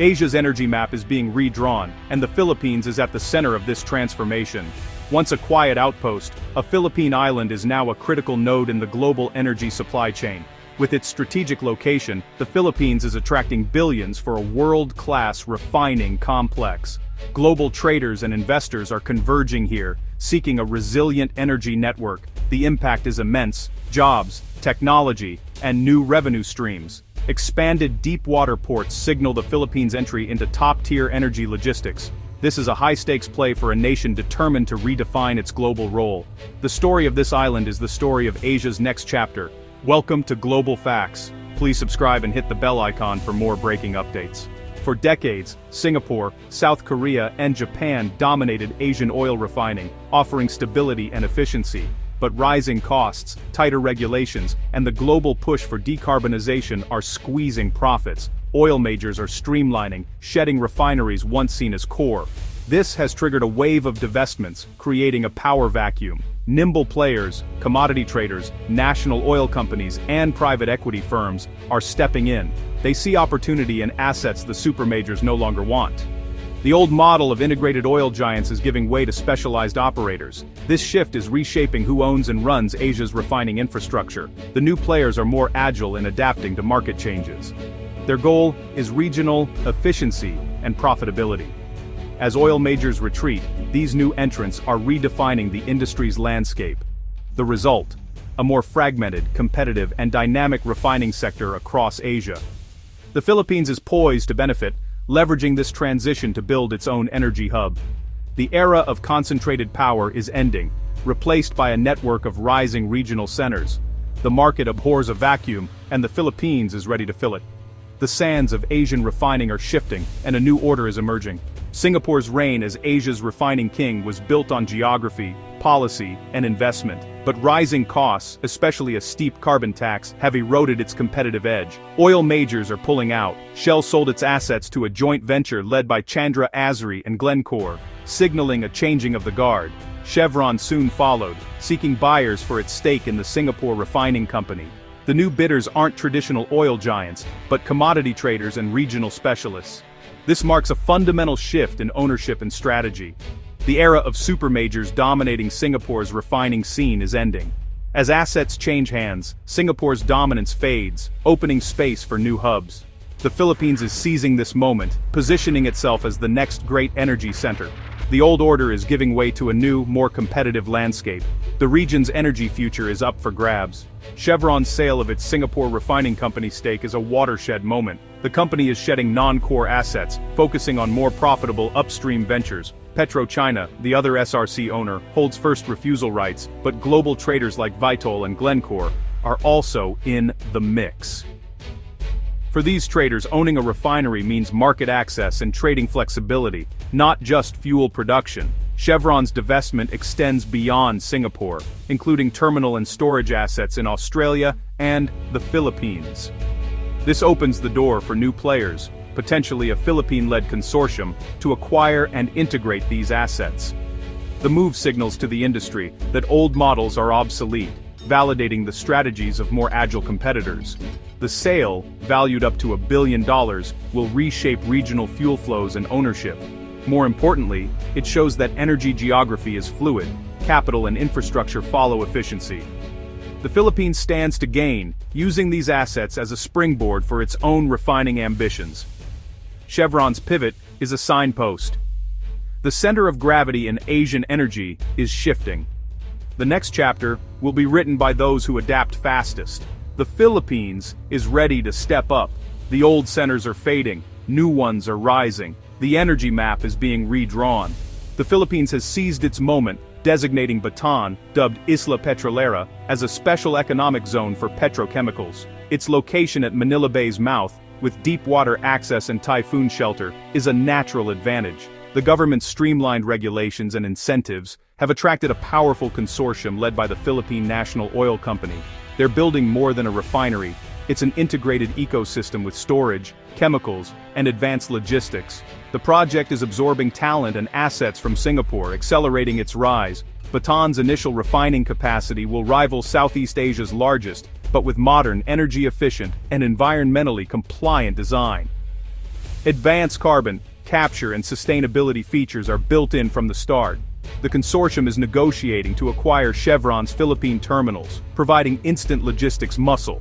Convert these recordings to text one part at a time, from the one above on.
Asia's energy map is being redrawn, and the Philippines is at the center of this transformation. Once a quiet outpost, a Philippine island is now a critical node in the global energy supply chain. With its strategic location, the Philippines is attracting billions for a world-class refining complex. Global traders and investors are converging here, seeking a resilient energy network. The impact is immense: jobs, technology, and new revenue streams. Expanded deep-water ports signal the Philippines' entry into top-tier energy logistics. This is a high-stakes play for a nation determined to redefine its global role. The story of this island is the story of Asia's next chapter. Welcome to Global Facts. Please subscribe and hit the bell icon for more breaking updates. For decades, Singapore, South Korea, and Japan dominated Asian oil refining, offering stability and efficiency. But rising costs, tighter regulations, and the global push for decarbonization are squeezing profits. Oil majors are streamlining, shedding refineries once seen as core. This has triggered a wave of divestments, creating a power vacuum. Nimble players, commodity traders, national oil companies, and private equity firms are stepping in. They see opportunity in assets the supermajors no longer want. The old model of integrated oil giants is giving way to specialized operators. This shift is reshaping who owns and runs Asia's refining infrastructure. The new players are more agile in adapting to market changes. Their goal is regional efficiency and profitability. As oil majors retreat, these new entrants are redefining the industry's landscape. The result: a more fragmented, competitive, and dynamic refining sector across Asia. The Philippines is poised to benefit, leveraging this transition to build its own energy hub. The era of concentrated power is ending, replaced by a network of rising regional centers. The market abhors a vacuum, and the Philippines is ready to fill it. The sands of Asian refining are shifting, and a new order is emerging. Singapore's reign as Asia's refining king was built on geography, policy, and investment. But rising costs, especially a steep carbon tax, have eroded its competitive edge. Oil majors are pulling out. Shell sold its assets to a joint venture led by Chandra Asri and Glencore, signaling a changing of the guard. Chevron soon followed, seeking buyers for its stake in the Singapore Refining Company. The new bidders aren't traditional oil giants, but commodity traders and regional specialists. This marks a fundamental shift in ownership and strategy. The era of supermajors dominating Singapore's refining scene is ending. As assets change hands, Singapore's dominance fades, opening space for new hubs. The Philippines is seizing this moment, positioning itself as the next great energy center. The old order is giving way to a new, more competitive landscape. The region's energy future is up for grabs. Chevron's sale of its Singapore Refining Company stake is a watershed moment. The company is shedding non-core assets, focusing on more profitable upstream ventures. PetroChina, the other SRC owner, holds first refusal rights, but global traders like Vitol and Glencore are also in the mix. For these traders, owning a refinery means market access and trading flexibility, not just fuel production. Chevron's divestment extends beyond Singapore, including terminal and storage assets in Australia and the Philippines. This opens the door for new players, potentially a Philippine-led consortium, to acquire and integrate these assets. The move signals to the industry that old models are obsolete, validating the strategies of more agile competitors. The sale, valued up to $1 billion, will reshape regional fuel flows and ownership. More importantly, it shows that energy geography is fluid, capital and infrastructure follow efficiency. The Philippines stands to gain, using these assets as a springboard for its own refining ambitions. Chevron's pivot is a signpost. The center of gravity in Asian energy is shifting. The next chapter will be written by those who adapt fastest. The Philippines is ready to step up. The old centers are fading, new ones are rising. The energy map is being redrawn. The Philippines has seized its moment, designating Bataan, dubbed Isla Petrolera, as a special economic zone for petrochemicals. Its location at Manila Bay's mouth, with deep water access and typhoon shelter, is a natural advantage. The government's streamlined regulations and incentives have attracted a powerful consortium led by the Philippine National Oil Company. They're building more than a refinery. It's an integrated ecosystem with storage, chemicals, and advanced logistics. The project is absorbing talent and assets from Singapore, accelerating its rise. Bataan's initial refining capacity will rival Southeast Asia's largest, but with modern, energy-efficient, and environmentally compliant design. Advanced carbon capture and sustainability features are built in from the start. The consortium is negotiating to acquire Chevron's Philippine terminals, providing instant logistics muscle.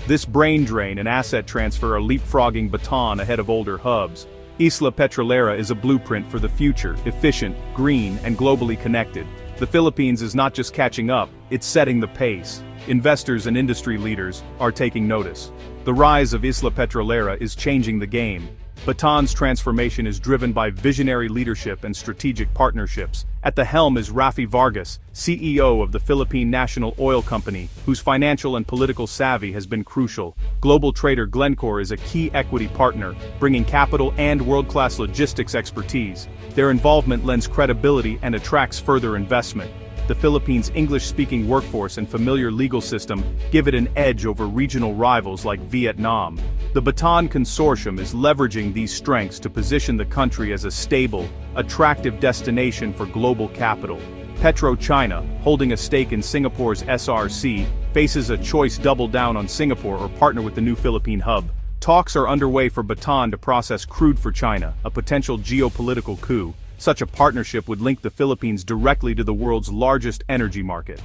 This brain drain and asset transfer are leapfrogging Bataan ahead of older hubs. Isla Petrolera is a blueprint for the future, efficient, green, and globally connected. The Philippines is not just catching up, it's setting the pace. Investors and industry leaders are taking notice. The rise of Isla Petrolera is changing the game. Bataan's transformation is driven by visionary leadership and strategic partnerships. At the helm is Rafi Vargas, CEO of the Philippine National Oil Company, whose financial and political savvy has been crucial. Global trader Glencore is a key equity partner, bringing capital and world-class logistics expertise. Their involvement lends credibility and attracts further investment. The Philippines' English-speaking workforce and familiar legal system give it an edge over regional rivals like Vietnam. The Bataan Consortium is leveraging these strengths to position the country as a stable, attractive destination for global capital. PetroChina, holding a stake in Singapore's SRC, faces a choice: double down on Singapore or partner with the new Philippine hub. Talks are underway for Bataan to process crude for China, a potential geopolitical coup. Such a partnership would link the Philippines directly to the world's largest energy market.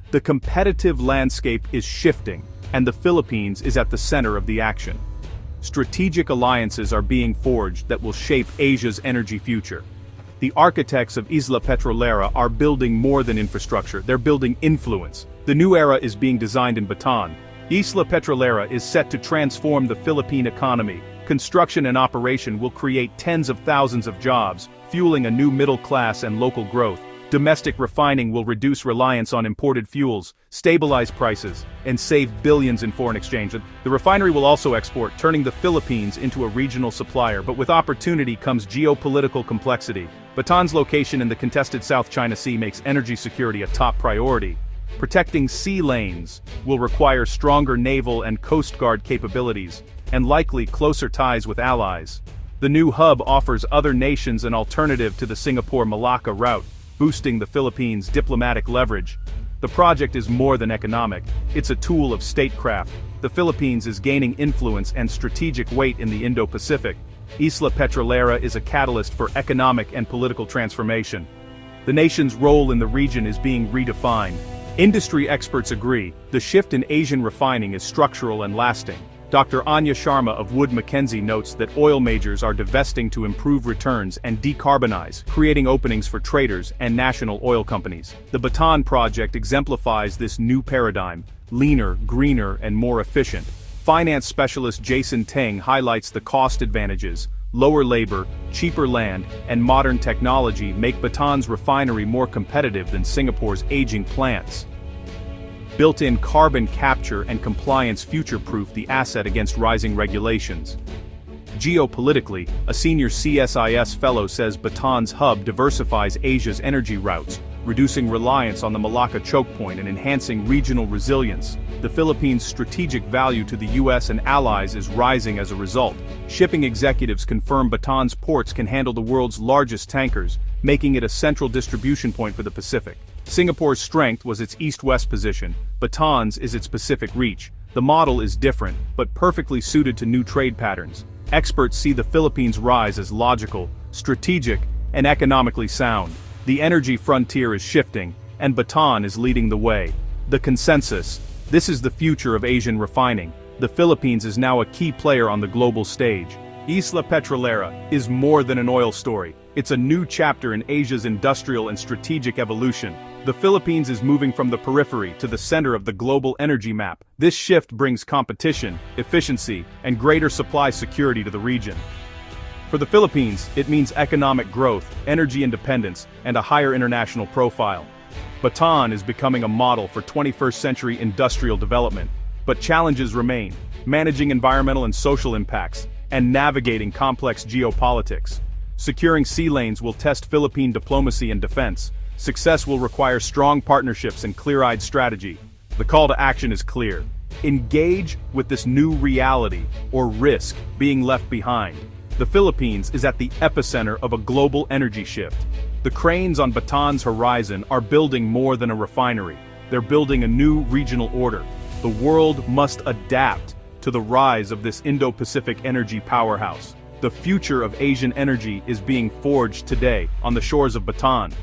The competitive landscape is shifting, and the Philippines is at the center of the action. Strategic alliances are being forged that will shape Asia's energy future. The architects of Isla Petrolera are building more than infrastructure, they're building influence. The new era is being designed in Bataan. Isla Petrolera is set to transform the Philippine economy. Construction and operation will create tens of thousands of jobs, fueling a new middle class and local growth. Domestic refining will reduce reliance on imported fuels, stabilize prices, and save billions in foreign exchange. The refinery will also export, turning the Philippines into a regional supplier, but with opportunity comes geopolitical complexity. Bataan's location in the contested South China Sea makes energy security a top priority. Protecting sea lanes will require stronger naval and coast guard capabilities, and likely closer ties with allies. The new hub offers other nations an alternative to the Singapore-Malacca route, boosting the Philippines' diplomatic leverage. The project is more than economic, it's a tool of statecraft. The Philippines is gaining influence and strategic weight in the Indo-Pacific. Isla Petrolera is a catalyst for economic and political transformation. The nation's role in the region is being redefined. Industry experts agree, the shift in Asian refining is structural and lasting. Dr. Anya Sharma of Wood Mackenzie notes that oil majors are divesting to improve returns and decarbonize, creating openings for traders and national oil companies. The Bataan project exemplifies this new paradigm: leaner, greener, and more efficient. Finance specialist Jason Teng highlights the cost advantages. Lower labor, cheaper land, and modern technology make Bataan's refinery more competitive than Singapore's aging plants. Built-in carbon capture and compliance future-proof the asset against rising regulations. Geopolitically, a senior CSIS fellow says Bataan's hub diversifies Asia's energy routes, reducing reliance on the Malacca choke point and enhancing regional resilience. The Philippines' strategic value to the US and allies is rising as a result. Shipping executives confirm Bataan's ports can handle the world's largest tankers, making it a central distribution point for the Pacific. Singapore's strength was its east-west position, Bataan's is its Pacific reach. The model is different, but perfectly suited to new trade patterns. Experts see the Philippines' rise as logical, strategic, and economically sound. The energy frontier is shifting, and Bataan is leading the way. The consensus: this is the future of Asian refining. The Philippines is now a key player on the global stage. Isla Petrolera is more than an oil story. It's a new chapter in Asia's industrial and strategic evolution. The Philippines is moving from the periphery to the center of the global energy map. This shift brings competition, efficiency, and greater supply security to the region. For the Philippines, it means economic growth, energy independence, and a higher international profile. Bataan is becoming a model for 21st century industrial development. But challenges remain: managing environmental and social impacts, and navigating complex geopolitics. Securing sea lanes will test Philippine diplomacy and defense. Success will require strong partnerships and clear-eyed strategy. The call to action is clear. Engage with this new reality, or risk being left behind. The Philippines is at the epicenter of a global energy shift. The cranes on Bataan's horizon are building more than a refinery. They're building a new regional order. The world must adapt to the rise of this Indo-Pacific energy powerhouse. The future of Asian energy is being forged today, on the shores of Bataan.